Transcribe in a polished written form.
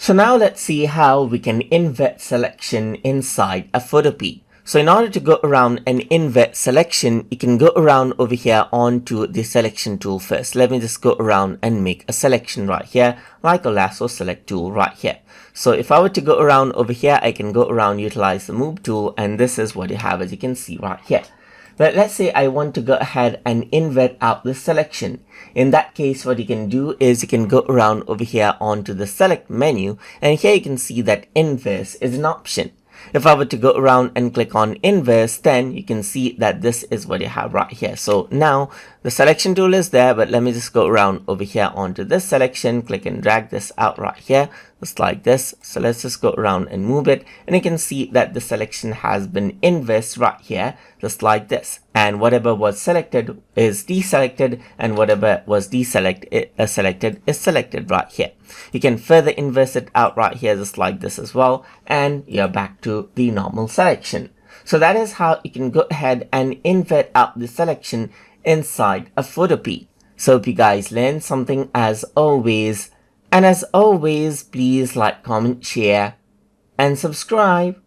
So now let's see how we can invert selection inside a Photopea. So in order to go around an invert selection, you can go around over here onto the selection tool first. Let me just go around and make a selection right here, like a lasso select tool right here. So if I were to go around over here, I can go around, utilize the move tool, and this is what you have, as you can see right here. But let's say I want to go ahead and invert out the selection. In that case, what you can do is you can go around over here onto the select menu, and here you can see that inverse is an option. If I were to go around and click on inverse, then you can see that this is what you have right here. So now the selection tool is there, but let me just go around over here onto this selection, click and drag this out right here, just like this. So let's just go around and move it, and you can see that the selection has been inversed right here, just like this. And whatever was selected is deselected, and whatever was selected is selected right here. You can further inverse it out right here, just like this as well, and you're back to the normal selection. So that is how you can go ahead and invert out the selection inside a Photopea. So if you guys learned something as always, and as always, please like, comment, share, and subscribe.